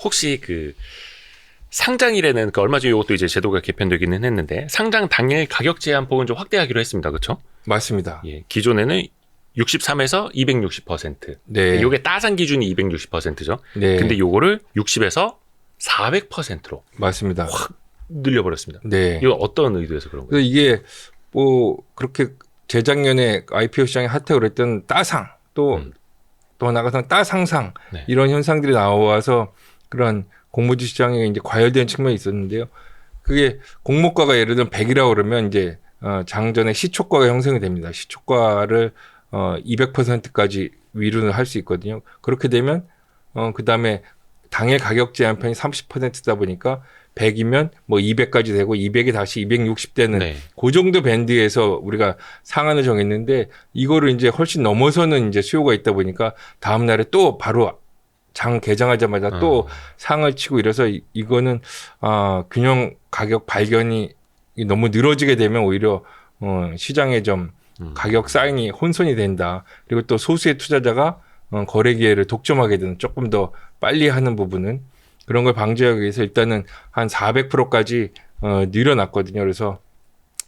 혹시 그 상장일에는 그 얼마 전에 이것도 이제 제도가 개편되기는 했는데 상장 당일 가격 제한폭은 좀 확대하기로 했습니다. 그렇죠? 맞습니다. 예, 기존에는 63에서 260%. 네. 요게 따상 기준이 260%죠. 네. 근데 요거를 60에서 400%로 맞습니다. 확 늘려버렸습니다. 네. 이거 어떤 의도에서 그런 거예요? 그래서 이게 뭐 그렇게 재작년에 IPO 시장이 핫하고 그랬던 따상 또 나가서 따상상 네. 이런 현상들이 나와서 그런 공모주 시장에 이제 과열된 측면이 있었는데요. 그게 공모가가 예를 들면 100이라고 그러면 이제 장전에 시초가가 형성이 됩니다. 시초가를 200%까지 위로는 할 수 있거든요. 그렇게 되면 그다음에 당일 가격 제한편이 30%다 보니까 100이면 뭐 200까지 되고 200이 다시 260되는 네. 그 정도 밴드에서 우리가 상한을 정했는데 이거를 이제 훨씬 넘어서는 이제 수요가 있다 보니까 다음 날에 또 바로 장 개장하자마자 또 상을 치고 이래서 이거는 균형 가격 발견이 너무 늘어지게 되면 오히려 시장에 좀 가격 사인이 혼선이 된다. 그리고 또 소수의 투자자가 거래 기회를 독점하게 되는 조금 더 빨리 하는 부분은 그런 걸 방지하기 위해서 일단은 한 400%까지 늘어났거든요. 그래서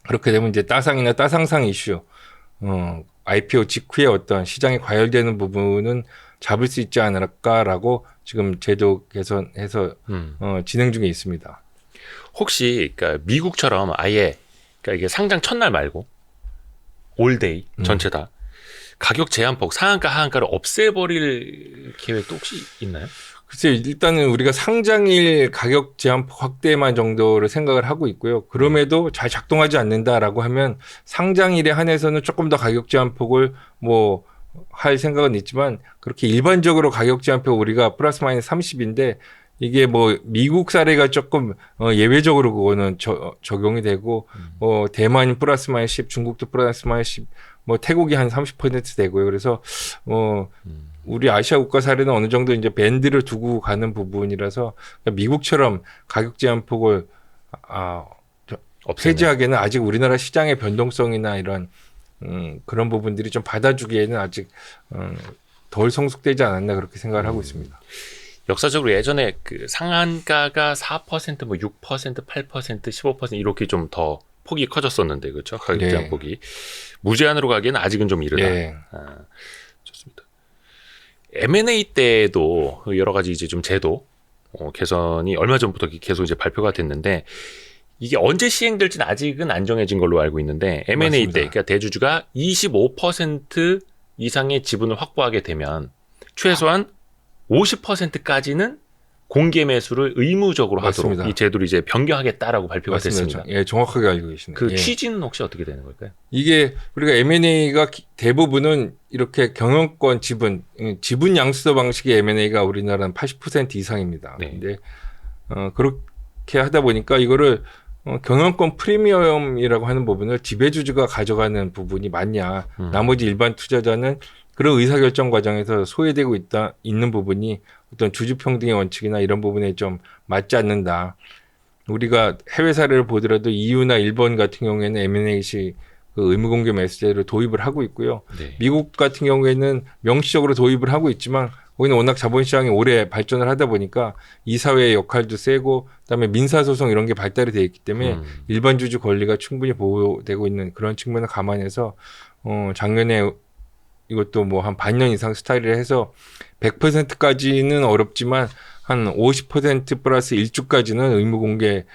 그렇게 되면 이제 따상이나 따상상 이슈, IPO 직후에 어떤 시장에 과열되는 부분은 잡을 수 있지 않을까라고 지금 제도 개선해서 진행 중에 있습니다. 혹시 그러니까 미국처럼 아예 그러니까 이게 상장 첫날 말고 올데이 전체 다 가격 제한폭 상한가 하한가를 없애버릴 계획도 혹시 있나요? 글쎄요, 일단은 우리가 상장일 가격 제한폭 확대만 정도를 생각을 하고 있고요. 그럼에도 잘 작동하지 않는다라고 하면 상장일에 한해서는 조금 더 가격 제한폭을 뭐 할 생각은 있지만 그렇게 일반적으로 가격 제한폭 우리가 플러스 마이너스 30인데 이게 뭐 미국 사례가 조금 예외적으로 그거는 적용이 되고 대만이 플러스 마이너스 10, 중국도 플러스 마이너스 10, 뭐 태국이 한 30% 되고요. 그래서 우리 아시아 국가 사례는 어느 정도 이제 밴드를 두고 가는 부분이라서 미국처럼 가격 제한폭을 폐지하기에는 아직 우리나라 시장의 변동성이나 이런 그런 부분들이 좀 받아주기에는 아직 덜 성숙되지 않았나 그렇게 생각을 하고 있습니다. 역사적으로 예전에 그 상한가가 4%, 뭐 6%, 8%, 15% 이렇게 좀 더 폭이 커졌었는데 그렇죠? 가격 제한폭이 무제한으로 가기에는 아직은 좀 이르다. 네. 좋습니다. M&A 때도 여러 가지 이제 좀 제도 개선이 얼마 전부터 계속 이제 발표가 됐는데 이게 언제 시행될지는 아직은 안 정해진 걸로 알고 있는데 M&A 맞습니다. 때 그러니까 대주주가 25% 이상의 지분을 확보하게 되면 최소한 50%까지는 공개 매수를 의무적으로 맞습니다. 하도록 이 제도를 이제 변경하겠다라고 발표가 맞습니다. 됐습니다. 예, 정확하게 알고 계시네요. 그 예. 취지는 혹시 어떻게 되는 걸까요? 이게 우리가 M&A가 대부분은 이렇게 경영권 지분 양수도 방식의 M&A가 우리나라는 80% 이상입니다. 네. 근데 그렇게 하다 보니까 이거를 경영권 프리미엄이라고 하는 부분을 지배주주가 가져가는 부분이 맞냐. 나머지 일반 투자자는 그런 의사결정 과정에서 소외되고 있는 부분이 어떤 주주평등의 원칙이나 이런 부분에 좀 맞지 않는다. 우리가 해외 사례를 보더라도 EU나 일본 같은 경우에는 M&A 그 의무공개 매수제를 도입을 하고 있고요. 네. 미국 같은 경우에는 명시적으로 도입을 하고 있지만 거기는 워낙 자본시장이 오래 발전을 하다 보니까 이사회의 역할도 세고 그다음에 민사소송 이런 게 발달이 되어 있기 때문에 일반 주주 권리가 충분히 보호되고 있는 그런 측면을 감안해서 작년에 이것도 뭐 한 반년 이상 스타일을 해서 100%까지는 어렵지만 한 50% 플러스 1주까지는 의무공개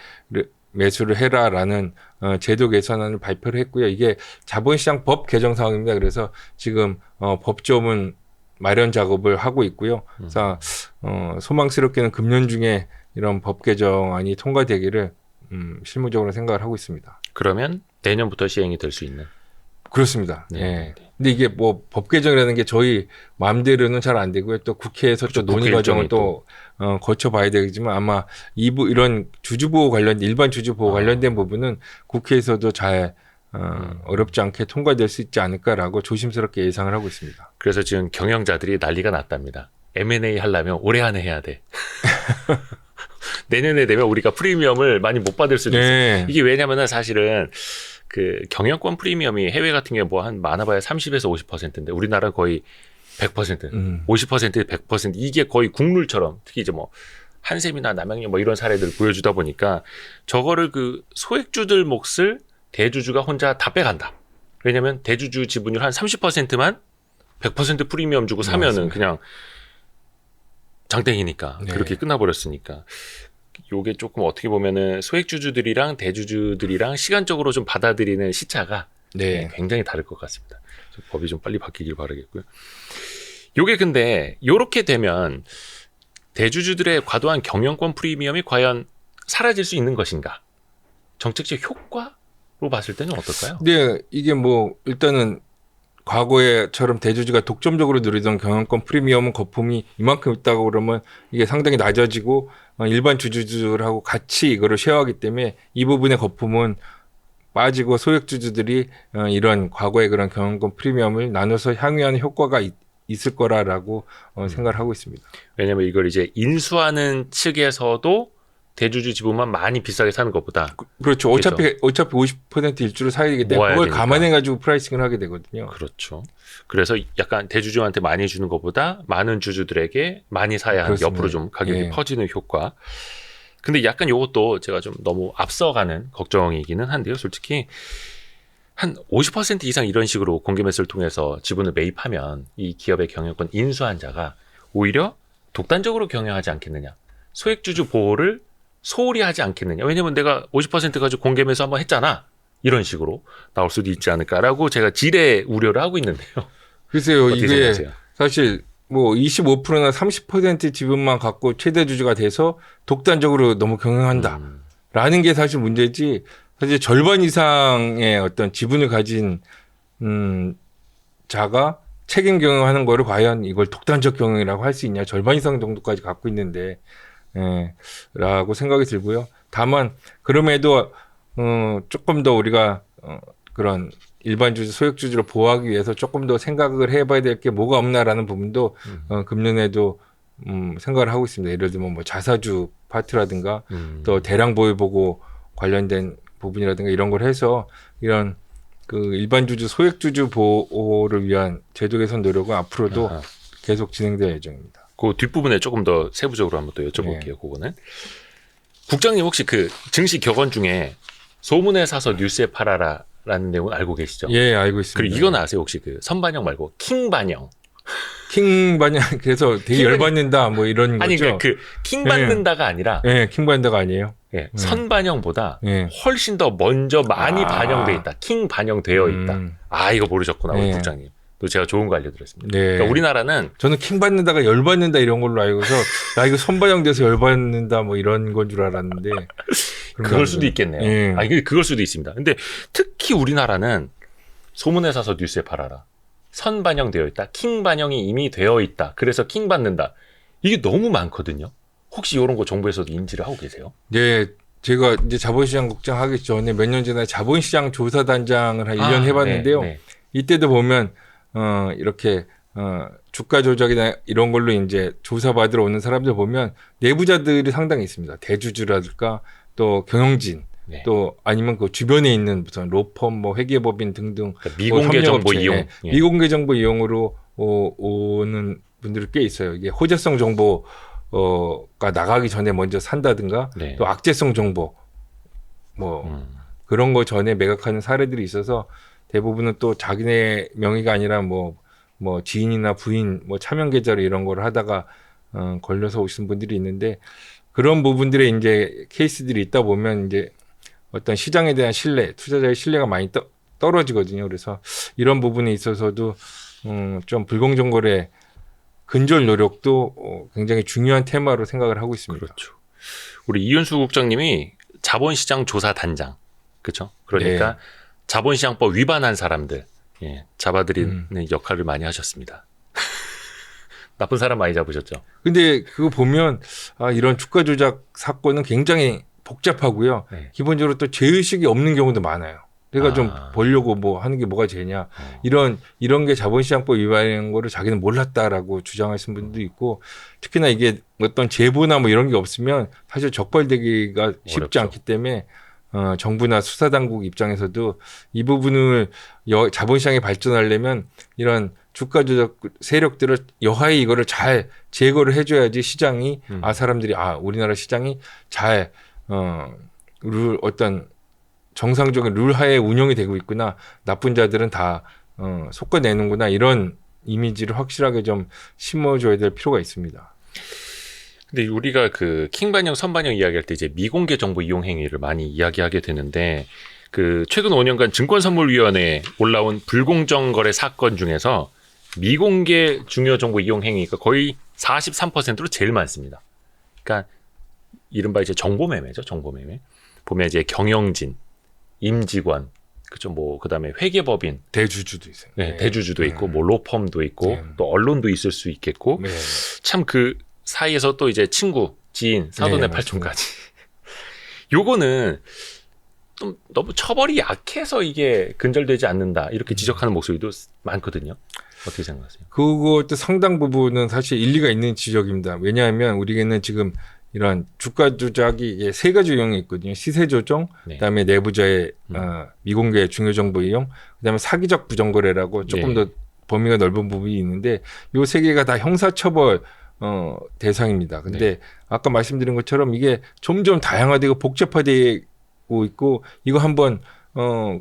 매수를 해라라는 제도 개선안을 발표를 했고요. 이게 자본시장 법 개정 사항입니다. 그래서 지금 법조문 마련 작업을 하고 있고요. 그래서 소망스럽게는 금년 중에 이런 법 개정안이 통과되기를 실무적으로 생각을 하고 있습니다. 그러면 내년부터 시행이 될 수 있는. 그렇습니다. 네. 예. 근데 이게 뭐 법 개정이라는 게 저희 마음대로는 잘 안 되고요. 또 국회에서 그렇죠. 또 논의 국회 과정을 일정이 또 거쳐봐야 되겠지만 아마 이런 주주보호 관련 일반 주주보호 관련된 부분은 국회에서도 잘 어렵지 않게 통과될 수 있지 않을까라고 조심스럽게 예상을 하고 있습니다. 그래서 지금 경영자들이 난리가 났답니다. M&A 하려면 올해 안에 해야 돼. 내년에 되면 우리가 프리미엄을 많이 못 받을 수도 있어요. 네. 이게 왜냐면은 사실은 그 경영권 프리미엄이 해외 같은 경우에 뭐 한 많아봐야 30에서 50%인데 우리나라는 거의 100%, 50%, 100% 이게 거의 국룰처럼 특히 이제 뭐 한샘이나 남양유 뭐 이런 사례들 보여주다 보니까 저거를 그 소액주들 몫을 대주주가 혼자 다 빼간다. 왜냐면 대주주 지분율 한 30%만 100% 프리미엄 주고 사면은 맞습니다. 그냥 장땡이니까 네. 그렇게 끝나버렸으니까 요게 조금 어떻게 보면은 소액주주들이랑 대주주들이랑 시간적으로 좀 받아들이는 시차가 네. 굉장히 다를 것 같습니다. 법이 좀 빨리 바뀌길 바라겠고요. 요게 근데 요렇게 되면 대주주들의 과도한 경영권 프리미엄이 과연 사라질 수 있는 것인가? 정책적 효과로 봤을 때는 어떨까요? 근데 이게 뭐 일단은 과거에처럼 대주주가 독점적으로 누리던 경영권 프리미엄은 거품이 이만큼 있다고 그러면 이게 상당히 낮아지고 일반 주주들하고 같이 이거를 쉐어하기 때문에 이 부분의 거품은 빠지고 소액주주들이 이런 과거의 그런 경영권 프리미엄을 나눠서 향유하는 효과가 있을 거라고 생각을 하고 있습니다. 왜냐면 이걸 이제 인수하는 측에서도 대주주 지분만 많이 비싸게 사는 것보다 그렇죠. 어차피 50% 일주를 사야 되기 때문에 모아야 그걸 되니까. 감안해 가지고 프라이싱을 하게 되거든요. 그렇죠. 그래서 약간 대주주한테 많이 주는 것보다 많은 주주들에게 많이 사야 하는 그렇습니다. 옆으로 좀 가격이 예. 퍼지는 효과. 근데 약간 이것도 제가 좀 너무 앞서가는 걱정이기는 한데요. 솔직히 한 50% 이상 이런 식으로 공개 매수를 통해서 지분을 매입하면 이 기업의 경영권 인수한 자가 오히려 독단적으로 경영하지 않겠느냐. 소액주주 보호를 소홀히 하지 않겠느냐. 왜냐면 내가 50% 가지고 공개 매수 한번 했잖아. 이런 식으로 나올 수도 있지 않을까라고 제가 지레 우려를 하고 있는데요. 글쎄요. 어떻게 이게 생각하세요? 사실 뭐 25%나 30% 지분만 갖고 최대 주주가 돼서 독단적으로 너무 경영한다라는 게 사실 문제지. 사실 절반 이상의 어떤 지분을 가진 자가 책임 경영하는 거를 과연 이걸 독단적 경영이라고 할 수 있냐. 절반 이상 정도까지 갖고 있는데 라고 생각이 들고요. 다만 그럼에도 조금 더 우리가 그런 일반 주주, 소액 주주를 보호하기 위해서 조금 더 생각을 해봐야 될 게 뭐가 없나라는 부분도 금년에도 생각을 하고 있습니다. 예를 들면 뭐 자사주 파트라든가 또 대량 보유 보고 관련된 부분이라든가 이런 걸 해서 이런 그 일반 주주, 소액 주주 보호를 위한 제도 개선 노력은 앞으로도 아하. 계속 진행될 예정입니다. 그 뒷부분에 조금 더 세부적으로 한번 또 여쭤볼게요. 네. 그거는 국장님 혹시 그 증시 격언 중에 소문에 사서 뉴스에 팔아라라는 내용은 알고 계시죠? 예, 알고 있습니다. 그리고 이건 아세요? 혹시 그 선반영 말고 킹 반영. 킹 반영 그래서 되게 킹을- 열받는다 뭐 이런 아니 거죠. 그 킹 받는다가 아니라 예, 킹 반다가 아니에요. 예, 선반영보다 예. 훨씬 더 먼저 많이 아. 반영돼 있다. 킹 반영되어 있다. 아 이거 모르셨구나 우리 네. 국장님. 또 제가 좋은 거 알려드렸습니다. 네. 그러니까 우리나라는 저는 킹 받는다가 열 받는다 이런 걸로 알고서 야 이거 선반영돼서 열 받는다 뭐 이런 건 줄 알았는데 그럴 수도 있겠네요. 예. 아 이게 그럴 수도 있습니다. 근데 특히 우리나라는 소문에 사서 뉴스에 팔아라. 선 반영되어 있다. 킹 반영이 이미 되어 있다. 그래서 킹 받는다. 이게 너무 많거든요. 혹시 이런 거 정부에서도 인지를 하고 계세요? 네, 제가 이제 자본시장 국장 하기 전에 몇 년 전에 자본시장 조사단장을 한 1년 해봤는데요. 네, 네. 이때도 보면 이렇게 주가 조작이나 이런 걸로 이제 조사받으러 오는 사람들 보면 내부자들이 상당히 있습니다. 대주주라든가 또 경영진 네. 또 아니면 그 주변에 있는 무슨 로펌 뭐 회계법인 등등 그러니까 미공개 정보 협력업체, 이용. 예. 미공개 정보 이용으로 오는 분들이 꽤 있어요. 이게 호재성 정보가 나가기 전에 먼저 산다든가 네. 또 악재성 정보 뭐 그런 거 전에 매각하는 사례들이 있어서 대부분은 또 자기네 명의가 아니라 뭐 지인이나 부인 뭐 차명 계좌로 이런 걸 하다가 걸려서 오신 분들이 있는데 그런 부분들의 이제 케이스들이 있다 보면 이제 어떤 시장에 대한 신뢰, 투자자의 신뢰가 많이 떨어지거든요. 그래서 이런 부분에 있어서도 좀 불공정 거래 근절 노력도 굉장히 중요한 테마로 생각을 하고 있습니다. 그렇죠. 우리 이윤수 국장님이 자본시장 조사단장, 그렇죠? 그러니까 네. 자본시장법 위반한 사람들 잡아들이는 역할을 많이 하셨습니다. 나쁜 사람 많이 잡으셨죠? 근데 그거 보면 이런 주가 조작 사건은 굉장히 복잡하고요. 네. 기본적으로 또 죄의식이 없는 경우도 많아요. 내가 좀 보려고 뭐 하는 게 뭐가 죄냐. 이런 게 자본시장법 위반인 거를 자기는 몰랐다라고 주장하시는 분도 있고 특히나 이게 어떤 제보나 뭐 이런 게 없으면 사실 적발되기가 쉽지 어렵죠. 않기 때문에 정부나 수사당국 입장에서도 이 부분을 자본시장이 발전하려면 이런 주가 조작 세력들을 여하에 이거를 잘 제거를 해줘야지 시장이 사람들이 우리나라 시장이 잘 룰 어떤 정상적인 룰 하에 운영이 되고 있구나. 나쁜 자들은 다 솎아내는구나. 이런 이미지를 확실하게 좀 심어줘야 될 필요가 있습니다. 근데 우리가 그 킹반영, 선반영 이야기할 때 이제 미공개 정보 이용 행위를 많이 이야기하게 되는데 그 최근 5년간 증권선물위원회에 올라온 불공정 거래 사건 중에서 미공개 중요 정보 이용 행위가 거의 43%로 제일 많습니다. 그러니까 이른바 이제 정보매매죠, 정보매매. 보면 이제 경영진, 임직원, 그죠, 뭐 그다음에 회계법인, 대주주도 있어요. 네, 대주주도 있고, 뭐 로펌도 있고, 네. 또 언론도 있을 수 있겠고, 네. 참 그 사이에서 또 이제 친구, 지인, 사돈의 네, 팔촌까지. 요거는 좀 너무 처벌이 약해서 이게 근절되지 않는다 이렇게 지적하는 목소리도 많거든요. 어떻게 생각하세요? 그것도 상당 부분은 사실 일리가 있는 지적입니다. 왜냐하면 우리는 지금 이런 주가 조작이 이게 세 가지 유형이 있거든요. 시세 조정, 네. 그다음에 내부자의 미공개 중요 정보 이용, 그다음에 사기적 부정거래라고 조금 네. 더 범위가 넓은 부분이 있는데 요 세 개가 다 형사처벌 대상입니다. 근데 네. 아까 말씀드린 것처럼 이게 점점 다양화되고 복잡화되고 있고 이거 한번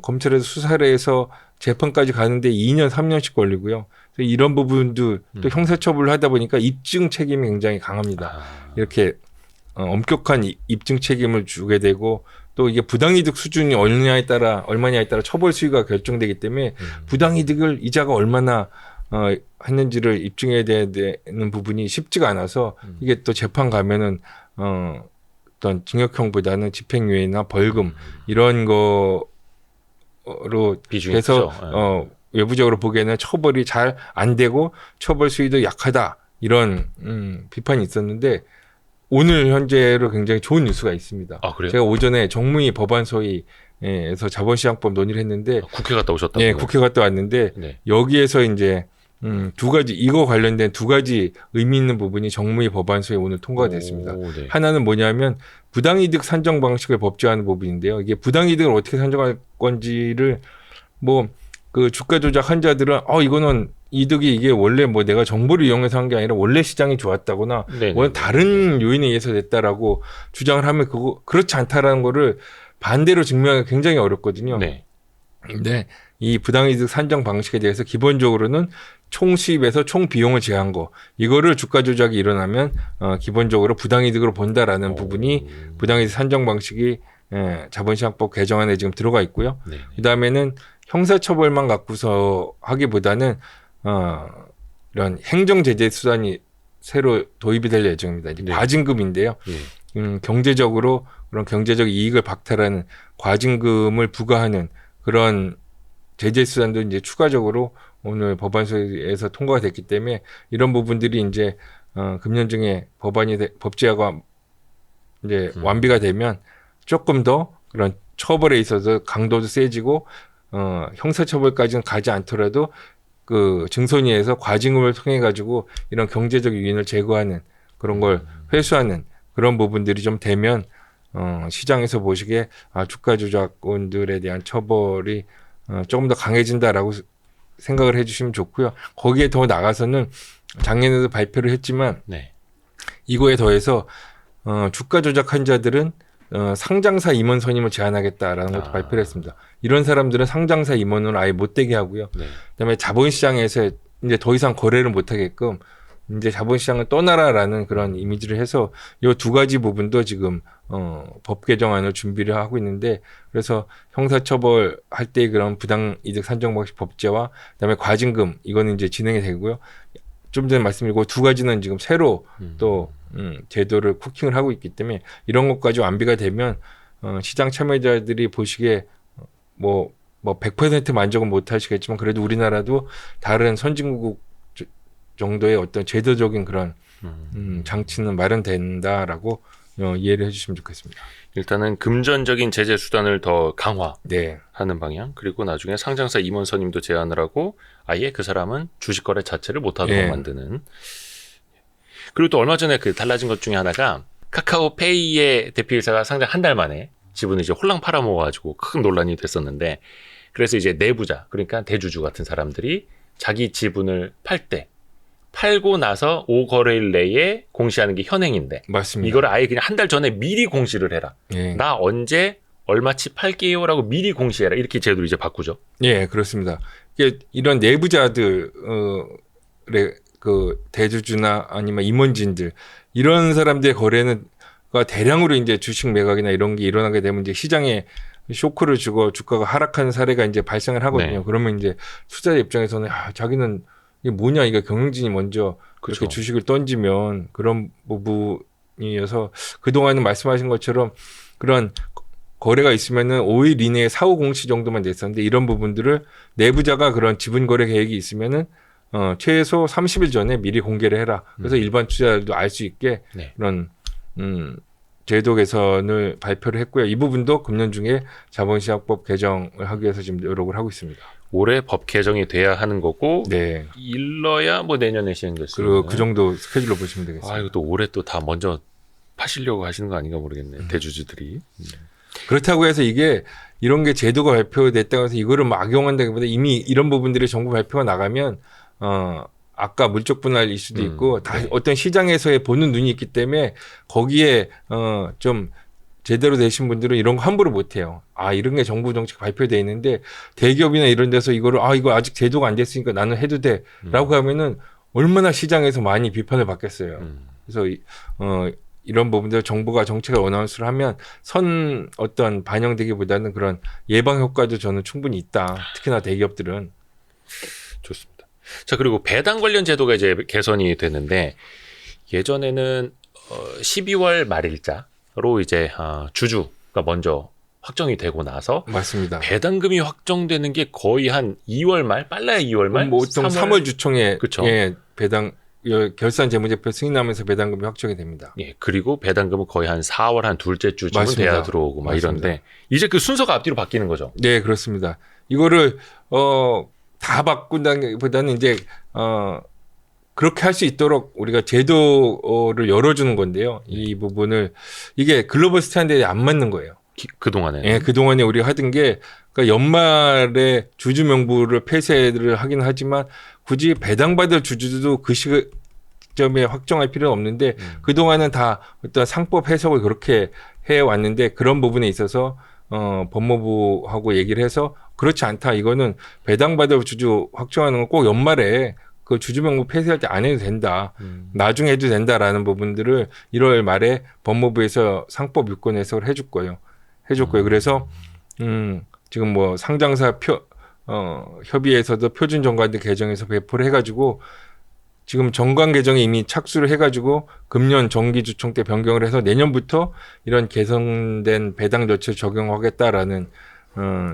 검찰에서 수사를 해서 재판까지 가는데 2년, 3년씩 걸리고요. 그래서 이런 부분도 또 형사처벌을 하다 보니까 입증 책임이 굉장히 강합니다. 이렇게 엄격한 입증 책임을 주게 되고 또 이게 부당이득 수준이 얼마냐에 따라 처벌 수위가 결정되기 때문에 부당이득을 이자가 얼마나 했는지를 입증해야 되는 부분이 쉽지가 않아서 이게 또 재판 가면은 어떤 징역형보다는 집행유예나 벌금 이런 거로 비중이 해서 크죠. 외부적으로 보기에는 처벌이 잘 안 되고 처벌 수위도 약하다 이런 비판이 있었는데 오늘 현재로 굉장히 좋은 뉴스가 있습니다. 아, 그래요? 제가 오전에 정무위 법안소위에서 자본시장법 논의를 했는데 국회 갔다 오셨다고요? 예, 국회 갔다 왔는데 네. 여기에서 이제 두 가지 이거 관련된 두 가지 의미 있는 부분이 정무위 법안소에 오늘 통과가 됐습니다. 오, 네. 하나는 뭐냐면 부당이득 산정 방식을 법제화하는 부분인데요. 이게 부당이득을 어떻게 산정할 건지를 뭐 그 주가 조작 환자들은 이거는 이득이 이게 원래 뭐 내가 정보를 이용해서 한 게 아니라 원래 시장이 좋았다거나 네, 뭐 네, 다른 요인에 의해서 됐다라고 주장을 하면 그거 그렇지 않다라는 거를 반대로 증명하기 굉장히 어렵거든요. 네. 근데 이 부당이득 산정 방식에 대해서 기본적으로는 총 수입에서 총 비용을 제한 거 이거를 주가 조작이 일어나면 기본적으로 부당이득으로 본다라는 부분이 부당이득 산정 방식이 자본시장법 개정안에 지금 들어가 있고요. 네. 그다음에는 형사처벌만 갖고서 하기보다는 이런 행정제재 수단이 새로 도입이 될 예정입니다. 이제 네. 과징금인데요. 네. 경제적으로 그런 경제적 이익을 박탈하는 과징금을 부과하는 그런 제재 수단도 이제 추가적으로 오늘 법안소에서 통과가 됐기 때문에 이런 부분들이 이제 금년 중에 법제화가 이제 완비가 되면 조금 더 그런 처벌에 있어서 강도도 세지고 형사처벌까지는 가지 않더라도 그 증손위에서 과징금을 통해 가지고 이런 경제적 유인을 제거하는 그런 걸 회수하는 그런 부분들이 좀 되면 시장에서 보시기에 주가 조작꾼들에 대한 처벌이 조금 더 강해진다라고 생각을 해주시면 좋고요. 거기에 더 나가서는 작년에도 발표를 했지만 네. 이거에 더해서 주가 조작 환자들은 상장사 임원 선임을 제한하겠다라는 것도 발표를 했습니다. 이런 사람들은 상장사 임원을 아예 못 되게 하고요. 네. 그다음에 자본시장에서 이제 더 이상 거래를 못 하게끔 이제 자본시장을 떠나라라는 그런 이미지를 해서 이 두 가지 부분도 지금 법 개정안을 준비를 하고 있는데 그래서 형사처벌 할 때 그런 부당이득 산정 방식 법제화 그다음에 과징금 이거는 이제 진행이 되고요. 좀 전에 말씀드리고 두 가지는 지금 새로 또 제도를 쿠킹을 하고 있기 때문에 이런 것까지 완비가 되면 시장 참여자들이 보시기에 뭐 100% 만족은 못 하시겠지만 그래도 우리나라도 다른 선진국 정도의 어떤 제도적인 그런 장치는 마련된다라고 이해를 해주시면 좋겠습니다. 일단은 금전적인 제재 수단을 더 강화하는 네, 방향, 그리고 나중에 상장사 임원 선임도 제한을 하고 아예 그 사람은 주식 거래 자체를 못하도록 예. 만드는. 그리고 또 얼마 전에 그 달라진 것 중에 하나가 카카오페이의 대표이사가 상장 한 달 만에 지분을 이제 홀랑 팔아먹어가지고 큰 논란이 됐었는데, 그래서 이제 내부자, 그러니까 대주주 같은 사람들이 자기 지분을 팔 때 팔고 나서 5거래일 내에 공시하는 게 현행인데 맞습니다. 이거를 아예 그냥 한 달 전에 미리 공시를 해라. 예. 나 언제 얼마치 팔게요라고 미리 공시해라. 이렇게 제도를 이제 바꾸죠. 예, 그렇습니다. 이게 이런 내부자들의 그 대주주나 아니면 임원진들 이런 사람들의 거래는 대량으로 이제 주식 매각이나 이런 게 일어나게 되면 이제 시장에 쇼크를 주고 주가가 하락하는 사례가 이제 발생을 하거든요. 네. 그러면 이제 투자자 입장에서는 자기는 이게 뭐냐, 이거 경영진이 먼저 그렇게 그렇죠. 주식을 던지면 그런 부분이어서 그동안은 말씀하신 것처럼 그런 거래가 있으면은 5일 이내에 사후 공시 정도만 됐었는데 이런 부분들을 내부자가 그런 지분 거래 계획이 있으면은 최소 30일 전에 미리 공개를 해라. 그래서 일반 투자자들도 알 수 있게 네. 그런 제도 개선을 발표를 했고요. 이 부분도 금년 중에 자본시장법 개정을 하기 위해서 지금 노력을 하고 있습니다. 올해 법 개정이 돼야 하는 거고 네. 일러야 뭐 내년에 시행될 수 그리고 있는. 그 정도 스케줄로 보시면 되겠습니다. 아, 이거 또 올해 또 다 먼저 파시려고 하시는 거 아닌가 모르겠네. 대주주들이. 그렇다고 해서 이게 이런 게 제도가 발표됐다고 해서 이거를 막 악용한다기보다 이미 이런 부분들이 정부 발표가 나가면 아까 물적 분할 수도 있고 다 네. 어떤 시장에서의 보는 눈이 있기 때문에 거기에 좀 제대로 되신 분들은 이런 거 함부로 못 해요. 아, 이런 게 정부 정책 발표돼 있는데 대기업이나 이런 데서 이거를 이거 아직 제도가 안 됐으니까 나는 해도 돼라고 하면은 얼마나 시장에서 많이 비판을 받겠어요. 그래서 이런 부분들 정부가 정책을 어나운스를 하면 어떤 반영되기보다는 그런 예방 효과도 저는 충분히 있다. 특히나 대기업들은. 좋습니다. 자, 그리고 배당 관련 제도가 이제 개선이 됐는데 예전에는 12월 말일자로 이제 주주가 먼저 확정이 되고 나서 맞습니다. 배당금이 확정되는 게 거의 한 2월 말, 빨라야 2월 말, 뭐 보통 3월 주총에 그쵸. 예, 결산 재무제표 승인하면서 배당금이 확정이 됩니다. 예, 그리고 배당금은 거의 한 4월 한 둘째 주쯤은 맞습니다. 돼야 들어오고 막 맞습니다. 이런데 이제 그 순서가 앞뒤로 바뀌는 거죠. 네, 그렇습니다. 이거를 다 바꾼다기보다는 이제 그렇게 할 수 있도록 우리가 제도를 열어주는 건데요. 이 부분을 이게 글로벌 스탠다드에 안 맞는 거예요. 그동안에. 예, 그동안에 우리가 하던 게 그러니까 연말에 주주 명부를 폐쇄를 하긴 하지만 굳이 배당받을 주주도 그 시점에 확정할 필요는 없는데 그동안은 다 어떤 상법 해석을 그렇게 해왔는데 그런 부분에 있어서 법무부하고 얘기를 해서 그렇지 않다. 이거는 배당받을 주주 확정하는 건 꼭 연말에 그 주주 명부 폐쇄할 때 안 해도 된다. 나중에 해도 된다라는 부분들을 1월 말에 법무부에서 상법 유권 해석을 해줬고요. 그래서 지금 뭐 상장사 협의회에서도 표준 정관들 개정해서 배포를 해가지고 지금 정관 개정이 이미 착수를 해가지고 금년 정기주총 때 변경을 해서 내년부터 이런 개선된 배당 조치를 적용하겠다라는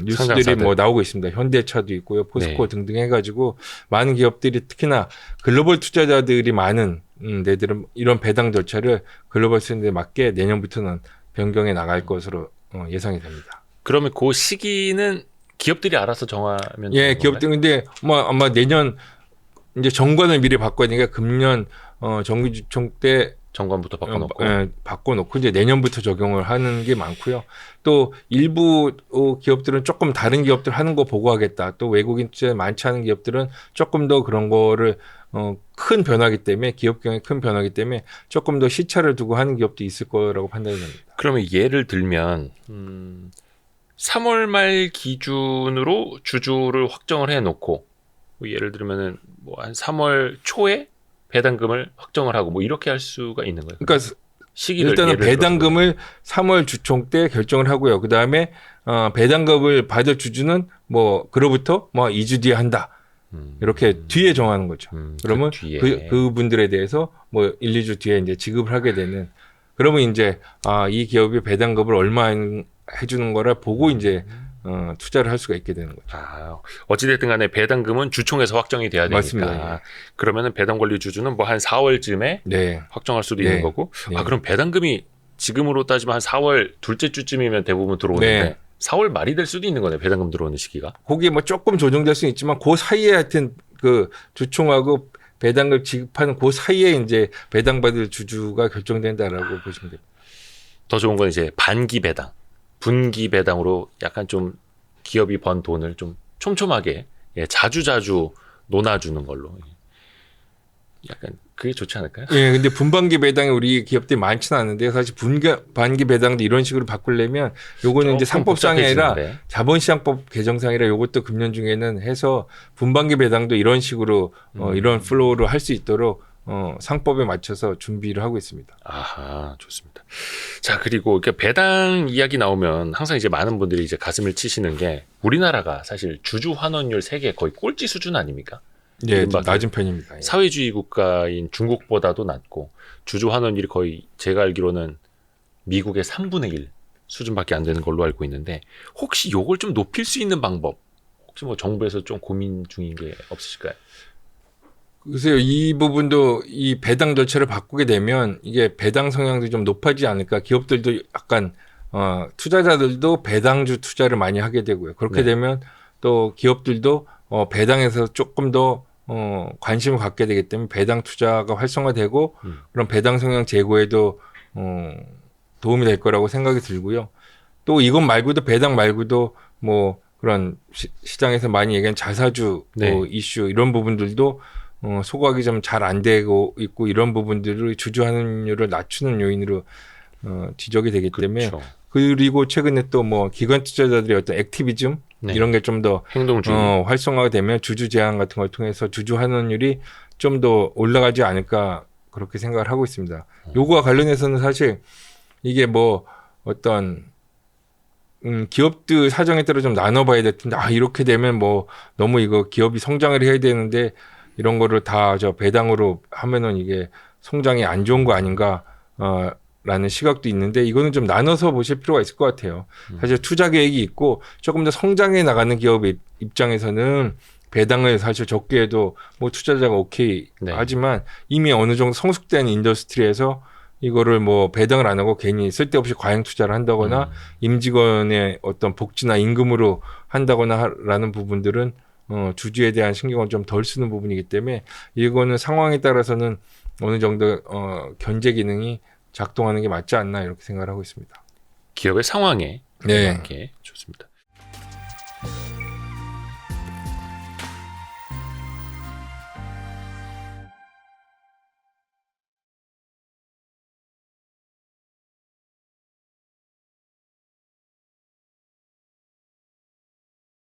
뉴스들이 상장사들. 뭐 나오고 있습니다. 현대차도 있고요, 포스코 네. 등등 해가지고 많은 기업들이 특히나 글로벌 투자자들이 많은 데들은 이런 배당 절차를 글로벌 스탠드에 맞게 내년부터는 변경해 나갈 것으로 예상이 됩니다. 그러면 그 시기는 기업들이 알아서 정하면 예, 되는 기업들 근데 아마 내년 이제 정관을 미리 바꿔야 되니까 금년 정기주총 때 정관부터 바꿔놓고. 바꿔놓고 이제 내년부터 적용을 하는 게 많고요. 또 일부 기업들은 조금 다른 기업들 하는 거 보고 하겠다. 또 외국인 투자 많지 않은 기업들은 조금 더 그런 거를 큰 변화기 때문에 기업 경영에 큰 변화기 때문에 조금 더 시차를 두고 하는 기업도 있을 거라고 판단이 됩니다. 그러면 예를 들면 3월 말 기준으로 주주를 확정을 해놓고 뭐 예를 들면은 뭐 한 3월 초에 배당금을 확정을 하고 뭐 이렇게 할 수가 있는 거예요. 그러니까 시기를 일단은 예를 배당금을 3월 주총 때 결정을 하고요. 그 다음에 배당금을 받을 주주는 뭐 그로부터 뭐 2주 뒤에 한다. 이렇게 뒤에 정하는 거죠. 그러면 그 뒤에. 그분들에 대해서 뭐 1, 2주 뒤에 이제 지급을 하게 되는. 그러면 이제 이 기업이 배당금을 얼마 해주는 거를 보고 이제 투자를 할 수가 있게 되는 거죠. 어찌됐든 간에 배당금은 주총에서 확정이 돼야 되니까. 맞습니다. 그러면은 배당관리 주주는 뭐 한 4월쯤에 네. 확정할 수도 네. 있는 거고. 네. 그럼 배당금이 지금으로 따지면 한 4월 둘째 주쯤이면 대부분 들어오는데 네. 4월 말이 될 수도 있는 거네. 배당금 들어오는 시기가. 거기에 뭐 조금 조정될 수는 있지만 그 사이에 하여튼 그 주총하고 배당을 지급하는 그 사이에 이제 배당받을 주주가 결정된다라고 보시면 됩니다. 더 좋은 건 이제 반기 배당, 분기 배당으로 약간 좀 기업이 번 돈을 좀 촘촘하게 자주 논아주는 걸로. 약간 그게 좋지 않을까요? 예, 근데 분반기 배당이 우리 기업들이 많지는 않은데 사실 분반기 배당도 이런 식으로 바꾸려면 요거는 이제 조금 상법상이 아니라 복잡해지는데. 자본시장법 개정상이라 요것도 금년 중에는 해서 분반기 배당도 이런 식으로 이런 플로우로 할 수 있도록 상법에 맞춰서 준비를 하고 있습니다. 아하, 좋습니다. 자, 그리고 이렇게 배당 이야기 나오면 항상 이제 많은 분들이 이제 가슴을 치시는 게 우리나라가 사실 주주 환원율 세계 거의 꼴찌 수준 아닙니까? 예, 이른바 낮은 편입니다. 예. 사회주의 국가인 중국보다도 낮고 주주 환원율이 거의 제가 알기로는 미국의 3분의 1 수준밖에 안 되는 걸로 알고 있는데 혹시 요걸 좀 높일 수 있는 방법 혹시 뭐 정부에서 좀 고민 중인 게 없으실까요? 글쎄요, 이 부분도 이 배당 절차를 바꾸게 되면 이게 배당 성향도 좀 높아지지 않을까. 기업들도 약간 투자자들도 배당주 투자를 많이 하게 되고요. 그렇게 네. 되면 또 기업들도 배당에서 조금 더 관심을 갖게 되기 때문에 배당 투자가 활성화되고 그런 배당 성향 제고에도 도움이 될 거라고 생각이 들고요. 또 이것 말고도 배당 말고도 뭐 그런 시장에서 많이 얘기하는 자사주 네. 이슈 이런 부분들도 소각이 좀 잘 안 되고 있고 이런 부분들을 주주 환원율을 낮추는 요인으로 지적이 되기 때문에 그렇죠. 그리고 최근에 또 뭐 기관 투자자들의 어떤 액티비즘 네. 이런 게 좀 더 행동주의. 활성화가 되면 주주 제한 같은 걸 통해서 주주 환원율이 좀 더 올라가지 않을까 그렇게 생각을 하고 있습니다. 요거와 관련해서는 사실 이게 뭐 어떤 기업들 사정에 따라 좀 나눠봐야 될 텐데 이렇게 되면 뭐 너무 이거 기업이 성장을 해야 되는데 이런 거를 다 저 배당으로 하면은 이게 성장이 안 좋은 거 아닌가 라는 시각도 있는데 이거는 좀 나눠서 보실 필요가 있을 것 같아요. 사실 투자 계획이 있고 조금 더 성장해 나가는 기업의 입장에서는 배당을 사실 적게 해도 뭐 투자자가 오케이 네. 하지만 이미 어느 정도 성숙된 인더스트리에서 이거를 뭐 배당을 안 하고 괜히 쓸데없이 과잉 투자를 한다거나 임직원의 어떤 복지나 임금으로 한다거나 라는 부분들은 주주에 대한 신경을 좀 덜 쓰는 부분이기 때문에 이거는 상황에 따라서는 어느 정도 견제 기능이 작동하는 게 맞지 않나 이렇게 생각을 하고 있습니다. 기업의 상황에 네. 맞게 좋습니다.